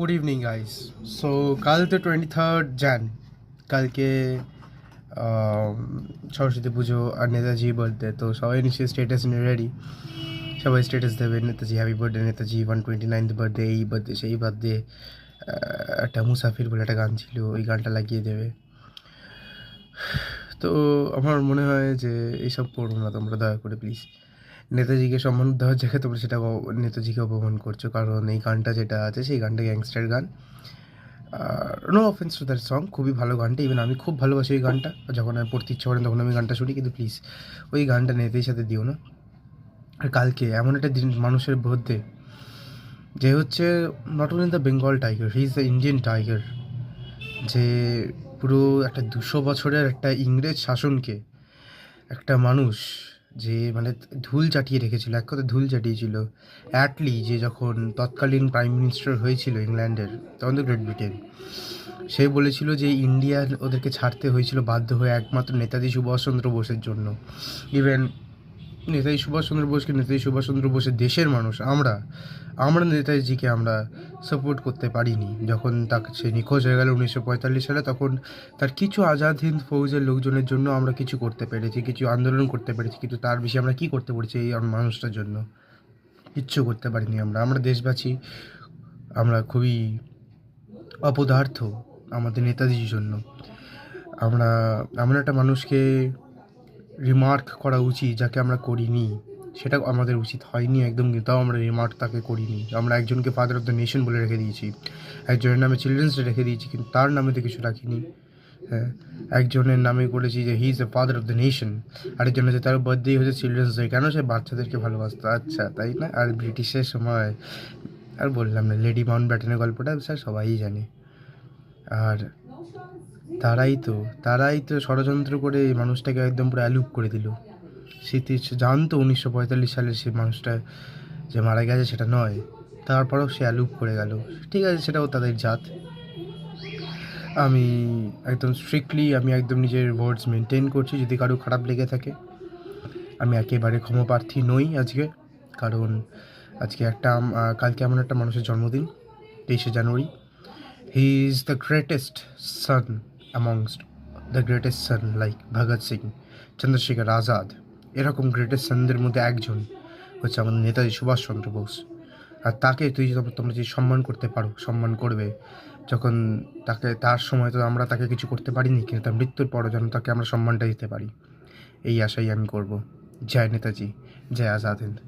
Good evening guys. सो कल तो 23rd jan কালকে সরস্বতী পুজো আর নেতাজি বার্থডে। তো সবাই নিশ্চয়ই স্ট্যাটাস নিয়ে রেডি, সবাই স্ট্যাটাস দেবে Netaji happy birthday, Netaji 129th birthday, এই বার্থডে সেই বার্থডে। একটা মুসাফির বলে একটা গান ছিল, ওই গানটা লাগিয়ে দেবে। তো আমার মনে হয় যে এইসব করবো না তোমরা, দয়া করে প্লিজ। নেতাজিকে সম্মান দেওয়ার জায়গায় তোমরা সেটা নেতাজিকে অপমান করছো, কারণ এই গানটা যেটা আছে সেই গানটা গ্যাংস্টার গান। No offence to that song, খুবই ভালো গানটা, ইভেন আমি খুব ভালোবাসি ওই গানটা। যখন আমি পড়তে ইচ্ছে করেন তখন আমি গানটা শুনি, কিন্তু প্লিজ ওই গানটা নেতাজির সাথে দিও না। আর কালকে এমন একটা দিন মানুষের মধ্যে যে হচ্ছে not only the Bengal tiger, he is the Indian tiger, যে পুরো একটা 200 বছরের একটা ইংরেজ শাসনকে একটা মানুষ যে মানে ধুল চাটিয়ে রেখেছিল, এক কথা ধুল চাটিয়েছিল। অ্যাটলি যে যখন তৎকালীন প্রাইম মিনিস্টার হয়েছিল ইংল্যান্ডের, তখন তো গ্রেট ব্রিটেন, সে বলেছিল যে ইন্ডিয়া ওদেরকে ছাড়তে হয়েছিল বাধ্য হয়ে একমাত্র নেতাজি সুভাষচন্দ্র বোসের জন্য। ইভেন নেতাজি সুভাষচন্দ্র বোসকে, নেতাজি সুভাষচন্দ্র বোসের দেশের মানুষ আমরা আমরা নেতাজিকে আমরা সাপোর্ট করতে পারিনি। যখন তাকে সে নিখোঁজ হয়ে গেল 1945 সালে, তখন তার কিছু আজাদ হিন্দ ফৌজের লোকজনের জন্য আমরা কিছু করতে পেরেছি, কিছু আন্দোলন করতে পেরেছি, কিন্তু তার বেশি আমরা কী করতে পেরেছি এই মানুষটার জন্য? কিচ্ছু করতে পারিনি আমরা দেশবাসী, আমরা খুবই অপদার্থ আমাদের নেতাজির জন্য। আমরা এমন একটা মানুষকে রিমার্ক করা উচিত যাকে আমরা করিনি, সেটা আমাদের উচিত হয়নি একদম, তাও আমরা রিমার্ক তাকে করিনি। আমরা একজনকে ফাদার অফ দ্য নেশন বলে রেখে দিয়েছি, একজনের নামে চিলড্রেন্স ডে রেখে দিয়েছি, কিন্তু তার নামে তো কিছু রাখিনি। হ্যাঁ, একজনের নামে করেছি যে হি is the father of the nation, আরেকজনের যে তার বার্থডে হচ্ছে চিলড্রেন্স ডে। কেন? সে বাচ্চাদেরকে ভালোবাসতো, আচ্ছা তাই না? আর ব্রিটিশের সময় আর বললাম না, লেডি মাউন্ট ব্যাটেনের গল্পটা স্যার সবাই জানে। আর তারাই তো ষড়যন্ত্র করে এই মানুষটাকে একদম পুরো অ্যালুপ করে দিল। স্মৃতি জানতো 1945 সালে সে মানুষটা যে মারা গেছে সেটা নয়, তারপরেও সে অ্যালুপ করে গেল। ঠিক আছে, সেটাও তাদের জাত। আমি একদম স্ট্রিক্টলি আমি একদম নিজের ওয়ার্ডস মেনটেন করছি। যদি কারো খারাপ লেগে থাকে, আমি একেবারে ক্ষমাপ্রার্থী নই আজকে, কারণ আজকে কালকে এমন একটা মানুষের জন্মদিন, 23শে জানুয়ারি। He is the greatest son amongst the greatest son, like Bhagat Singh, Chandrashekhar Azad, এরকম গ্রেটেস্ট সানদের মধ্যে একজন হচ্ছে আমাদের নেতাজি সুভাষচন্দ্র বোস। আর তাকে তোমরা যদি সম্মান করতে পারো, সম্মান করবে। যখন তার সময় তো আমরা তাকে কিছু করতে পারিনি, কিন্তু তার মৃত্যুর পরও যেন তাকে আমরা সম্মানটা দিতে পারি, এই আশাই আমি করব। জয় নেতাজি, জয় আজাদ হিন্দ।